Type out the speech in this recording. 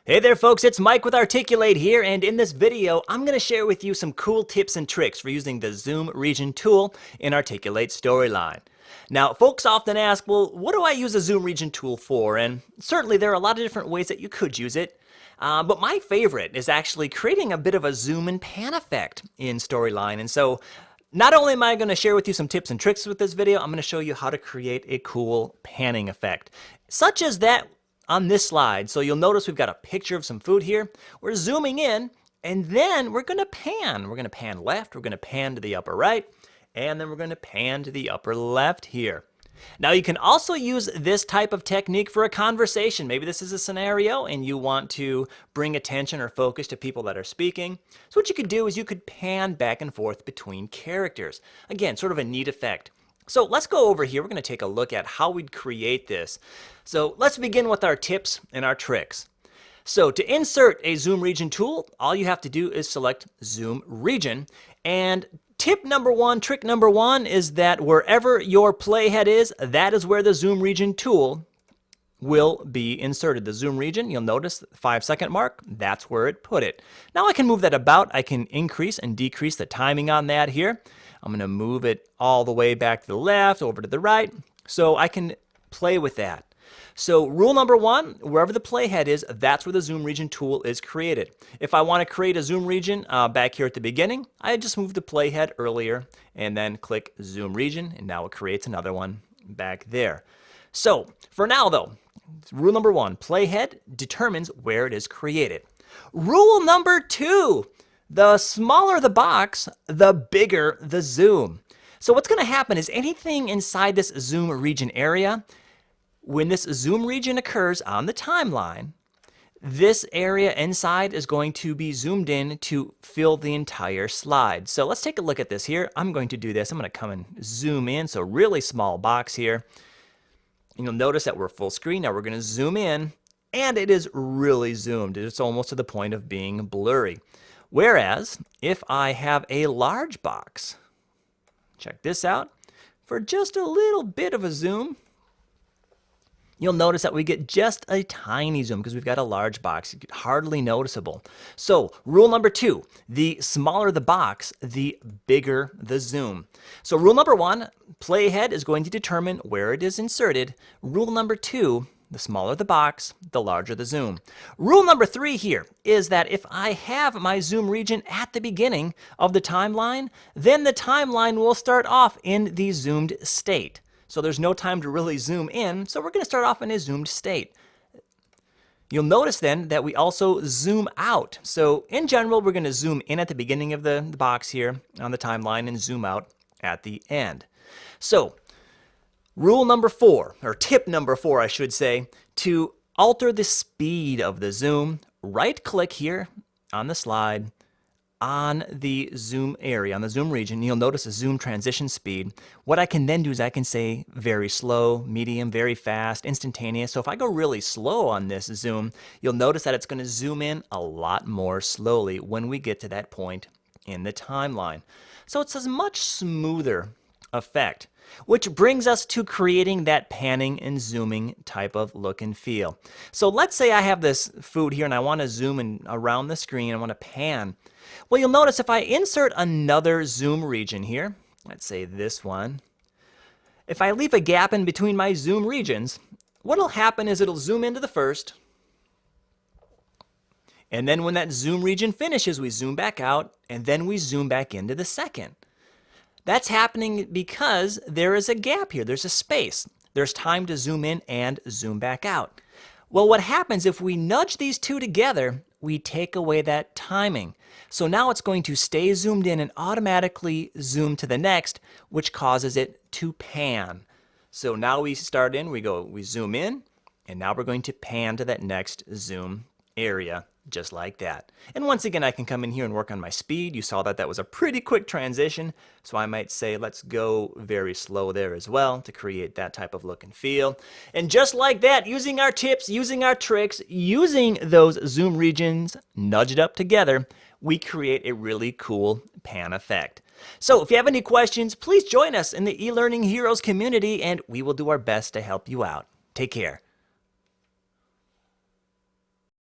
Hey there folks, it's Mike with Articulate here, and in this video I'm going to share with you some cool tips and tricks for using the Zoom Region tool in Articulate Storyline. Now folks often ask, well, what do I use a Zoom Region tool for? And certainly there are a lot of different ways that you could use it, but my favorite is actually creating a bit of a zoom and pan effect in Storyline. And so not only am I going to share with you some tips and tricks with this video, I'm going to show you how to create a cool panning effect, such as that on this slide. So you'll notice we've got a picture of some food here. We're zooming in, and then we're going to pan. We're going to pan left, we're going to pan to the upper right, and then we're going to pan to the upper left here. Now you can also use this type of technique for a conversation. Maybe this is a scenario and you want to bring attention or focus to people that are speaking. So what you could do is you could pan back and forth between characters. Again, sort of a neat effect. So let's go over here. We're going to take a look at how we'd create this. So let's begin with our tips and our tricks. So to insert a Zoom Region tool, all you have to do is select Zoom Region. And tip number one, trick number one is that wherever your playhead is, that is where the Zoom Region tool will be inserted. The Zoom Region, you'll notice the 5-second mark, that's where it put it. Now I can move that about. I can increase and decrease the timing on that here. I'm going to move it all the way back to the left, over to the right, so I can play with that. So rule number one, wherever the playhead is, that's where the Zoom Region tool is created. If I want to create a Zoom Region back here at the beginning, I just move the playhead earlier and then click Zoom Region, and now it creates another one back there. So for now though, rule number one, playhead determines where it is created. Rule number two, the smaller the box, the bigger the zoom. So what's going to happen is anything inside this Zoom Region area, when this Zoom Region occurs on the timeline, this area inside is going to be zoomed in to fill the entire slide. So let's take a look at this here. I'm going to do this. I'm going to come and zoom in. So really small box here. And you'll notice that we're full screen. Now we're going to zoom in, and it is really zoomed. It's almost to the point of being blurry. Whereas if I have a large box, check this out, for just a little bit of a zoom, you'll notice that we get just a tiny zoom because we've got a large box, hardly noticeable. So rule number two, the smaller the box, the bigger the zoom. So rule number one, playhead is going to determine where it is inserted. Rule number two, the smaller the box, the larger the zoom. Rule number three here is that if I have my Zoom Region at the beginning of the timeline, then the timeline will start off in the zoomed state. So there's no time to really zoom in, so we're going to start off in a zoomed state. You'll notice then that we also zoom out. So in general, we're going to zoom in at the beginning of the box here on the timeline and zoom out at the end. So rule number four, or tip number four, I should say, to alter the speed of the zoom, right-click here on the slide on the zoom area, on the Zoom Region. You'll notice a zoom transition speed. What I can then do is I can say very slow, medium, very fast, instantaneous. So if I go really slow on this zoom, you'll notice that it's going to zoom in a lot more slowly when we get to that point in the timeline. So it's a much smoother effect, which brings us to creating that panning and zooming type of look and feel. So let's say I have this food here and I want to zoom in around the screen. I want to pan. Well, you'll notice if I insert another Zoom Region here, let's say this one, if I leave a gap in between my Zoom Regions, what'll happen is it'll zoom into the first, and then when that Zoom Region finishes, we zoom back out, and then we zoom back into the second. That's happening because there is a gap here. There's a space. There's time to zoom in and zoom back out. Well, what happens if we nudge these two together, we take away that timing. So now it's going to stay zoomed in and automatically zoom to the next, which causes it to pan. So now we start in, we zoom in, and now we're going to pan to that next zoom area, just like that. And once again, I can come in here and work on my speed. You saw that that was a pretty quick transition, so I might say let's go very slow there as well to create that type of look and feel. And just like that, using our tips, using our tricks, using those Zoom Regions nudged up together, we create a really cool pan effect. So if you have any questions, please join us in the eLearning Heroes community and we will do our best to help you out. Take care.